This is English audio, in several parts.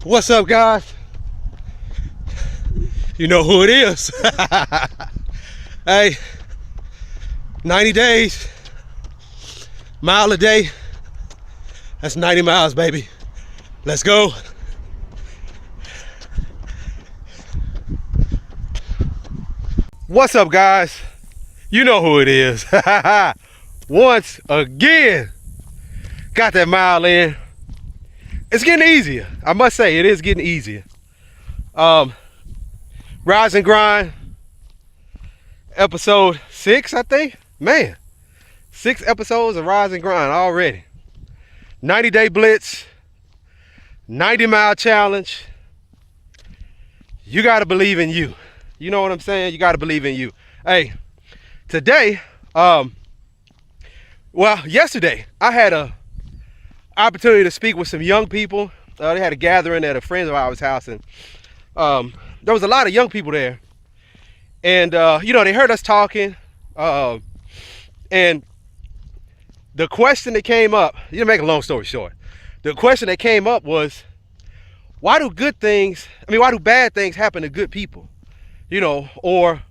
What's up, guys? You know who it is. Hey, 90 days, mile a day. That's 90 miles, baby. Let's go. What's up, guys? You know who it is. Once again, got that mile in. It's getting easier. I must say, it is getting easier. Rise and Grind, episode 6, I think. Man, 6 episodes of Rise and Grind already. 90-day blitz, 90-mile challenge. You gotta believe in you. You know what I'm saying? You gotta believe in you. Hey, today, yesterday, I had a opportunity to speak with some young people. They had a gathering at a friend of ours' house, and there was a lot of young people there. And they heard us talking, and the question that came up, you make a long story short, the question that came up was, why do bad things happen to good people? Or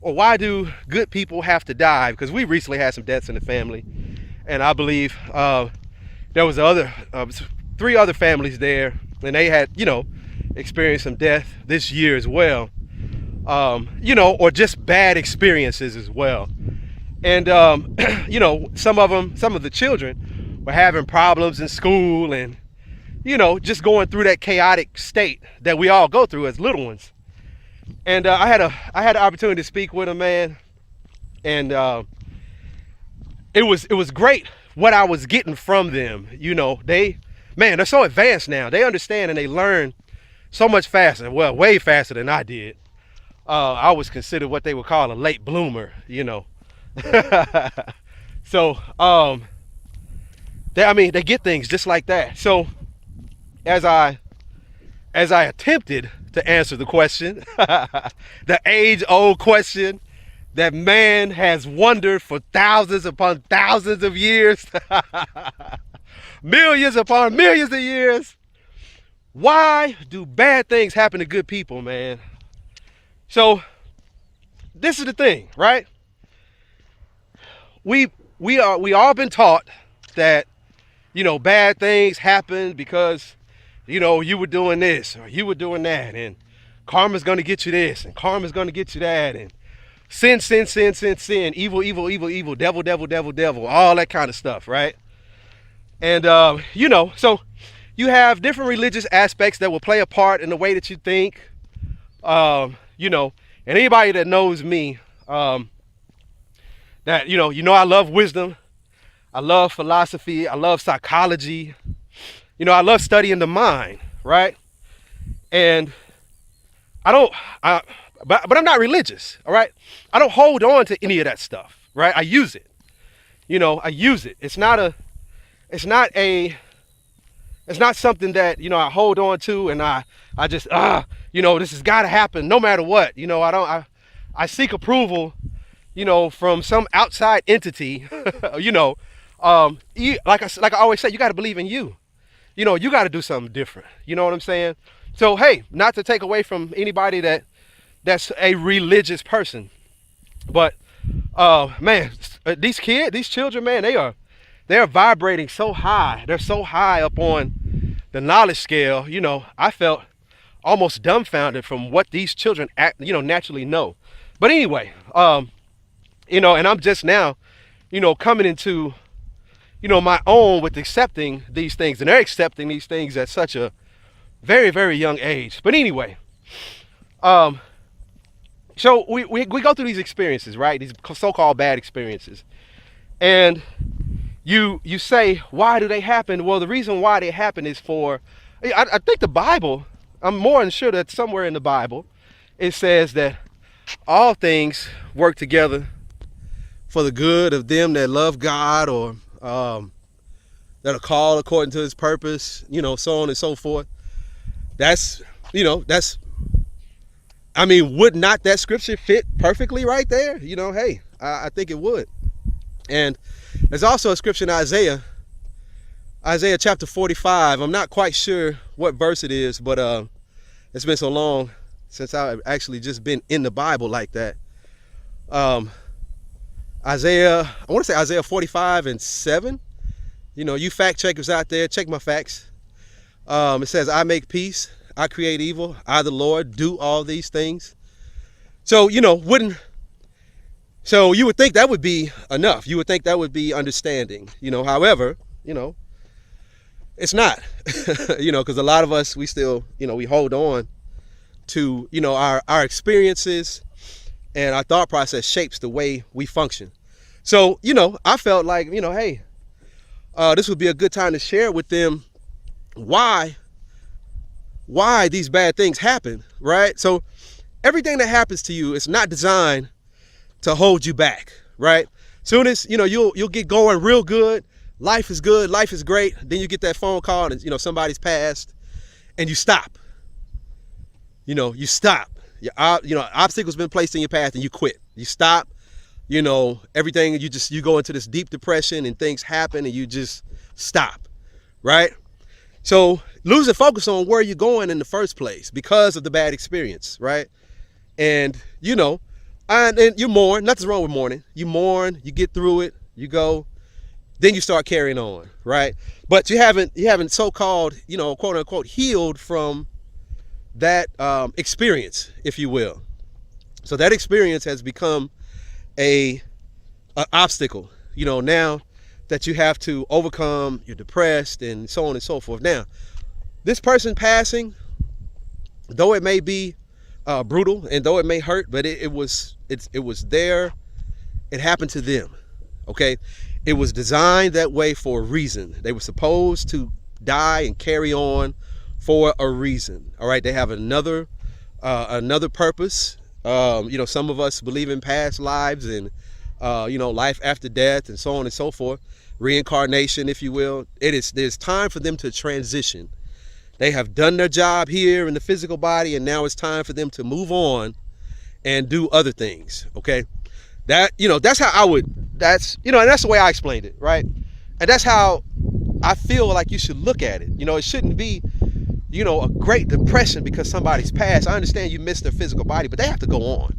why do good people have to die? Because we recently had some deaths in the family, and I believe there was 3 other families there, and they had, experienced some death this year as well. Or just bad experiences as well. And, some of the children were having problems in school and, just going through that chaotic state that we all go through as little ones. And I had the opportunity to speak with a man, and it was great what I was getting from them. They're so advanced now. They understand and they learn so much faster. Well, way faster than I did. I was considered what they would call a late bloomer, So, they get things just like that. So, as I attempted to answer the question, the age-old question that man has wondered for thousands upon thousands of years, millions upon millions of years, why do bad things happen to good people, man? So, this is the thing, right? We all been taught that, bad things happen because, you were doing this or you were doing that, and karma's gonna get you this and karma's gonna get you that, and sin, evil, devil, all that kind of stuff, right? And so you have different religious aspects that will play a part in the way that you think. And anybody that knows me, that I love wisdom, I love philosophy, I love psychology, I love studying the mind, right? And but I'm not religious, all right? I don't hold on to any of that stuff, right? I use it. I use it. It's not something that, I hold on to and I just, this has got to happen no matter what. I seek approval, from some outside entity, like I always say, you got to believe in you. You got to do something different. You know what I'm saying? So, hey, not to take away from anybody that's a religious person, but, man, these children, man, they're vibrating so high. They're so high up on the knowledge scale. I felt almost dumbfounded from what these children naturally know. But anyway, and I'm just now, coming into, my own with accepting these things, and they're accepting these things at such a very, very young age. But anyway, so we go through these experiences, right? These so-called bad experiences. And you say, why do they happen? Well, the reason why they happen is I think the Bible, I'm more than sure that somewhere in the Bible, it says that all things work together for the good of them that love God, or that are called according to his purpose, so on and so forth. Would not that scripture fit perfectly right there? Hey, I think it would. And there's also a scripture in Isaiah Isaiah chapter 45. I'm not quite sure what verse it is, but it's been so long since I've actually just been in the Bible like that. Isaiah, I want to say Isaiah 45:7. You know, you fact checkers out there, check my facts. It says, I make peace, I create evil, I the Lord do all these things. So, you know, so you would think that would be enough. You would think that would be understanding, you know. However, you know, it's not, you know, because a lot of us, we still, you know, we hold on to, you know, our experiences, and our thought process shapes the way we function. So, you know, I felt like, you know, hey, this would be a good time to share with them why these bad things happen, right? So everything that happens to you is not designed to hold you back, right? Soon as, you know, you'll get going real good, life is good, life is great, then you get that phone call and, you know, somebody's passed, and you stop. You know, you stop. You know, obstacles been placed in your path and you quit. You stop, you know, everything, you go into this deep depression and things happen and you just stop, right? So losing focus on where you're going in the first place because of the bad experience, right? And, you know, and you mourn. Nothing's wrong with mourning. You mourn, you get through it, you go, then you start carrying on, right? But you haven't so-called, you know, quote unquote, healed from that experience, if you will. So that experience has become an obstacle, you know, now that you have to overcome. You're depressed and so on and so forth. Now, this person passing, though it may be brutal and though it may hurt, but it was there. It happened to them. Okay, it was designed that way for a reason. They were supposed to die and carry on for a reason. All right, they have another purpose. You know, some of us believe in past lives and you know, life after death and so on and so forth, reincarnation, if you will. There's time for them to transition. They have done their job here in the physical body, and now it's time for them to move on and do other things. Okay, that, you know, that's how that's, you know, and that's the way I explained it, right? And that's how I feel like you should look at it. You know, it shouldn't be, you know, a great depression because somebody's passed. I understand you missed their physical body, but they have to go on.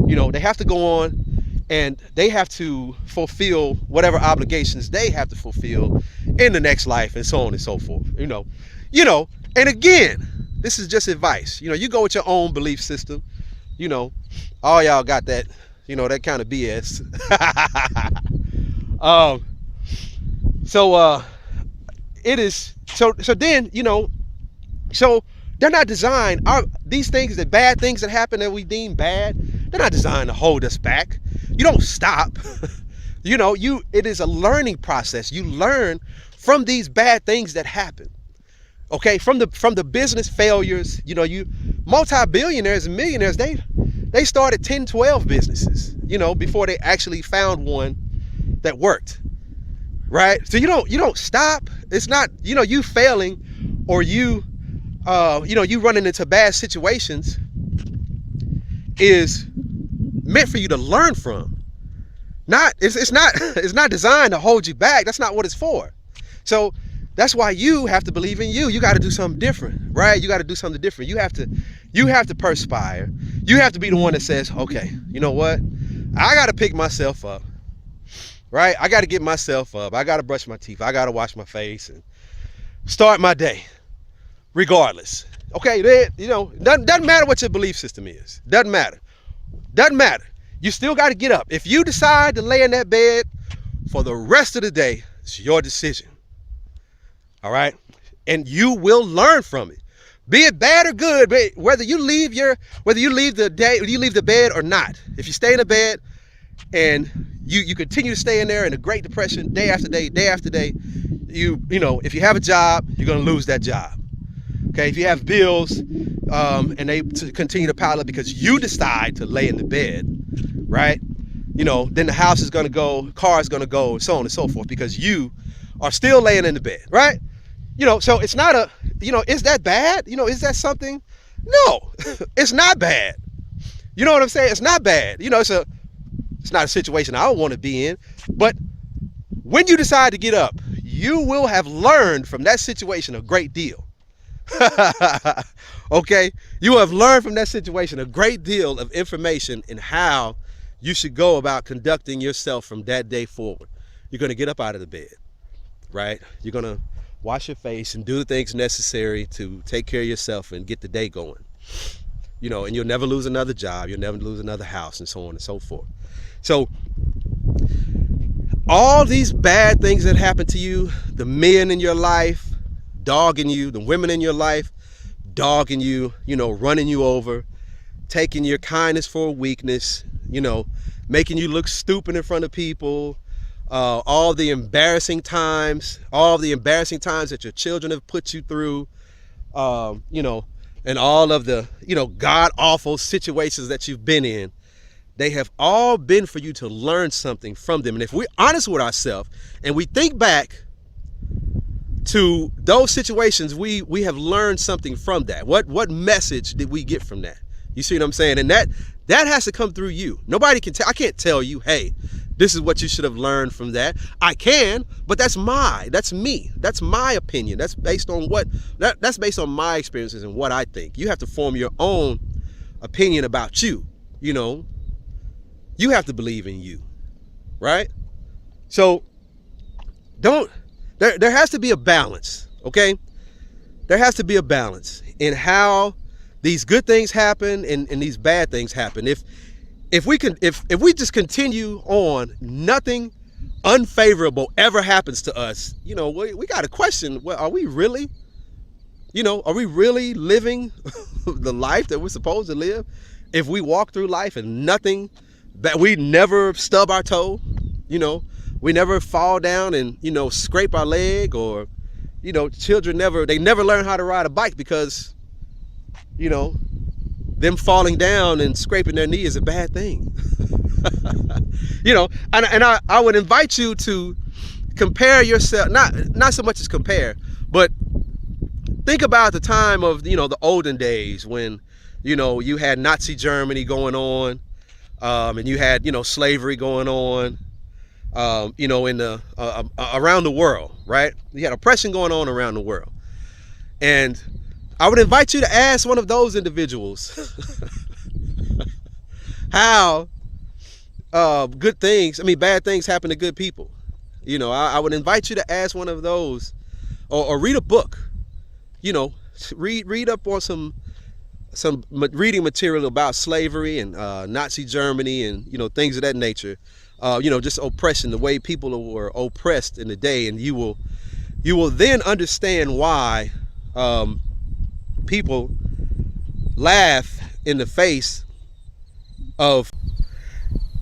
You know, they have to go on, and they have to fulfill whatever obligations they have to fulfill in the next life and so on and so forth. You know, and again, this is just advice. You know, you go with your own belief system. You know, all y'all got that, you know, that kind of BS. It is, so then, you know, so they're not designed, these things, the bad things that happen that we deem bad, they're not designed to hold us back. You don't stop. You know, it is a learning process. You learn from these bad things that happen. Okay, from the business failures. You know, you multi-billionaires and millionaires, they started 10, 12 businesses, you know, before they actually found one that worked. Right? So you don't stop. It's not, you know, you failing or you know, you running into bad situations is meant for you to learn from. It's not designed to hold you back. That's not what it's for. So that's why you have to believe in you. You got to do something different, right? You got to do something different. You have to perspire. You have to be the one that says, okay, you know what? I got to pick myself up, right? I got to get myself up. I got to brush my teeth. I got to wash my face and start my day regardless. Okay, you know, doesn't matter what your belief system is. Doesn't matter. You still got to get up. If you decide to lay in that bed for the rest of the day, it's your decision. All right, and you will learn from it, be it bad or good. But whether you leave the bed or not, if you stay in the bed and you continue to stay in there in a Great Depression day after day, you know, if you have a job, you're gonna lose that job. Okay, if you have bills and they continue to pile up because you decide to lay in the bed, right? You know, then the house is gonna go, car is gonna go, and so on and so forth because you are still laying in the bed, right? You know, so it's not a, you know, is that bad? You know, is that something? No, it's not bad. You know what I'm saying? It's not bad. You know, it's not a situation I don't want to be in. But when you decide to get up, you will have learned from that situation a great deal. Okay, you will have learned from that situation a great deal of information in how you should go about conducting yourself from that day forward. You're going to get up out of the bed, right? You're going to wash your face and do the things necessary to take care of yourself and get the day going. You know, and you'll never lose another job, you'll never lose another house, and so on and so forth. So all these bad things that happen to you, the men in your life dogging you, the women in your life dogging you, you know, running you over, taking your kindness for a weakness, you know, making you look stupid in front of people, all the embarrassing times that your children have put you through, you know, and all of the, you know, god-awful situations that you've been in, they have all been for you to learn something from them. And if we're honest with ourselves and we think back to those situations, we have learned something from that. What message did we get from that? You see what I'm saying? And that has to come through you. Nobody can tell. I can't tell you, hey, this is what you should have learned from that. I can, but that's me. That's my opinion. That's based on that's based on my experiences and what I think. You have to form your own opinion about you. You know, you have to believe in you, right? So there has to be a balance, okay? There has to be a balance in how these good things happen and these bad things happen. If we just continue on, nothing unfavorable ever happens to us, you know, we got to question, well, are we really living the life that we're supposed to live? If we walk through life and nothing, that we never stub our toe, you know, we never fall down and, you know, scrape our leg, or, you know, children never learn how to ride a bike because, you know, them falling down and scraping their knee is a bad thing. You know, and I would invite you to compare yourself, not so much as compare, but think about the time of, you know, the olden days when, you know, you had Nazi Germany going on, and you had, you know, slavery going on, you know, in the around the world, right? You had oppression going on around the world. And I would invite you to ask one of those individuals how bad things happen to good people. You know, I would invite you to ask one of those, or read a book, you know, read up on some reading material about slavery and Nazi Germany and, you know, things of that nature. You know, just oppression, the way people were oppressed in the day, and you will then understand why people laugh in the face of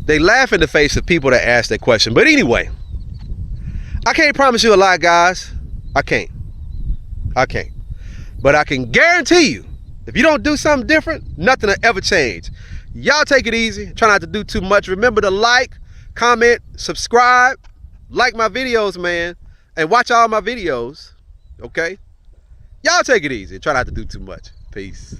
people that ask that question. But anyway, I can't promise you a lot, guys. I can't. But I can guarantee you, if you don't do something different, nothing will ever change. Y'all take it easy. Try not to do too much. Remember to like, comment, subscribe, like my videos, man, and watch all my videos, okay? Y'all take it easy. Try not to do too much. Peace.